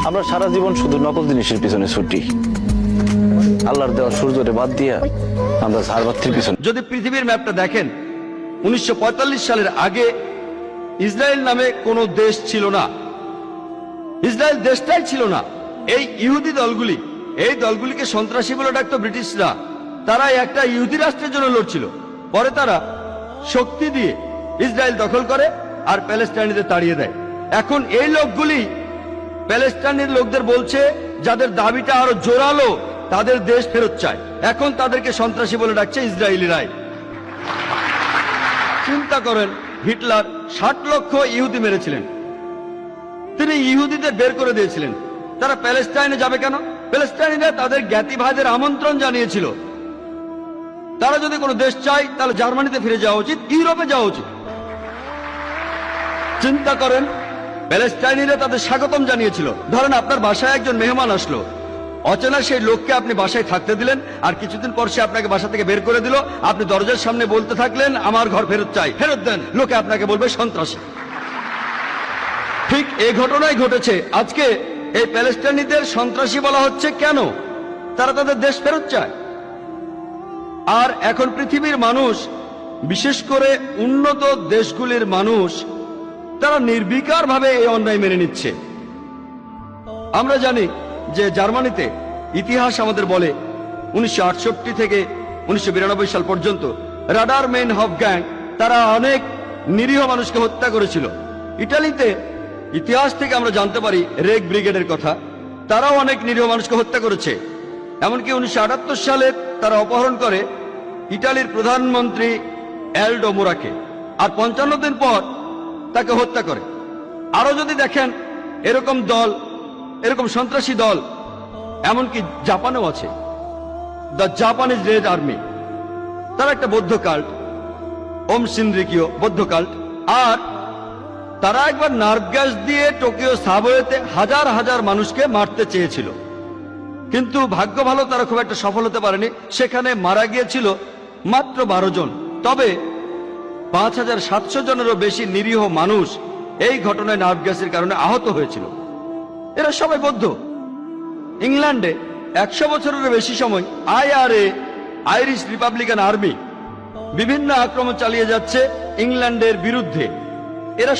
আমরা সারা জীবন শুধু নকল জিনিসের পিছনে ছুটি, আল্লাহর দেওয়া সূর্যরে বাদ দিয়া আমরা ঝাড়বাতির পিছনে। যদি পৃথিবীর ম্যাপটা দেখেন, 1945 সালের আগে ইসরায়েল নামে কোনো দেশ ছিল না, ইসরায়েল দেশটাই ছিল না। এই ইহুদি দলগুলি, এই দলগুলিকে সন্ত্রাসী বলে ডাকতো ব্রিটিশরা। তারা একটা ইহুদি রাষ্ট্রের জন্য লড়ছিল। পরে তারা শক্তি দিয়ে ইসরায়েল দখল করে আর প্যালেস্টাইনিদের তাড়িয়ে দেয়। এখন এই লোকগুলি প্যালেস্টাইনের লোকদের বলছে, যাদের দাবিটা আরো জোরালো, তাদের দেশ ফেরত চায়। এখন তাদেরকে সন্ত্রাসী বলে ডাকছে ইসরায়েলিরাই। চিন্তা করেন, হিটলার 60 লক্ষ ইহুদি মেরেছিলেন, তিনি ইহুদিদের বের করে দিয়েছিলেন। তারা প্যালেস্টাইনে যাবে কেন? প্যালেস্টাইনিরা তাদের জ্ঞাতি ভাইদের আমন্ত্রণ জানিয়েছিল। তারা যদি কোনো দেশ চায় তাহলে জার্মানিতে ফিরে যাওয়া উচিত, ইউরোপে যাওয়া উচিত। চিন্তা করেন, প্যালেস্টাইনিরা তাদের স্বাগতম জানিয়েছিল। ধরেন আপনার বাসায় একজন মেহমান আসলো, অচেনা সেই লোককে আপনি বাসায় থাকতে দিলেন, আর কিছুদিন পর সে আপনাকে বাসা থেকে বের করে দিল। আপনি দরজার সামনে বলতে থাকলেন, আমার ঘর ফেরত চাই, ফেরত দেন। লোকে আপনাকে বলবে সন্ত্রাসী। ঠিক এই ঘটনাই ঘটেছে। আজকে এই প্যালেস্টাইনিদের সন্ত্রাসী বলা হচ্ছে কেন? তারা তাদের দেশ ফেরত চায়। আর এখন পৃথিবীর মানুষ, বিশেষ করে উন্নত দেশগুলির মানুষ, তারা নির্বিকার ভাবে এই অন্যায় মেনে নিচ্ছে। আমরা জানি যে জার্মানিতে ইতিহাস আমাদের বলে 1968 থেকে 1992 সাল পর্যন্ত রাডার মেইন হফ গ্যাং তারা অনেক নিরীহ মানুষকে হত্যা করেছিল। ইটালিতে ইতিহাস থেকে আমরা জানতে পারি রেগ ব্রিগেডের কথা, তারাও অনেক নিরীহ মানুষকে হত্যা করেছে। এমনকি 1978 সালে তারা অপহরণ করে ইটালির প্রধানমন্ত্রী এলডো মোরাকে, আর 55 দিন পর তাকে হত্যা করে। আরো যদি দেখেন এরকম দল, এরকম সন্ত্রাসী দল এমনকি জাপানেও আছে, দ্য জাপানিজ রেড আর্মি। তারা একটা বৌদ্ধ কাল্ট, ওম শিনরিকিও বৌদ্ধ কাল্ট। আর তারা একবার নার্ভ গ্যাস দিয়ে টোকিও সাবওয়েতে হাজার হাজার মানুষকে মারতে চেয়েছিল, কিন্তু ভাগ্য ভালো তারা খুব একটা সফল হতে পারেনি। সেখানে মারা গিয়েছিল মাত্র 12 জন। তবে 5700 জনেরও বেশি নিরীহ মানুষ এই ঘটনায় নার্ভ গ্যাসের কারণে আহত হয়েছিল। এরা সবাই বৌদ্ধ। ইংল্যান্ডে 100 বছরেরও বেশি সময় IRA, আইরিশ রিপাবলিকান আর্মি, বিভিন্ন আক্রমণ চালিয়ে যাচ্ছে ইংল্যান্ডের বিরুদ্ধে।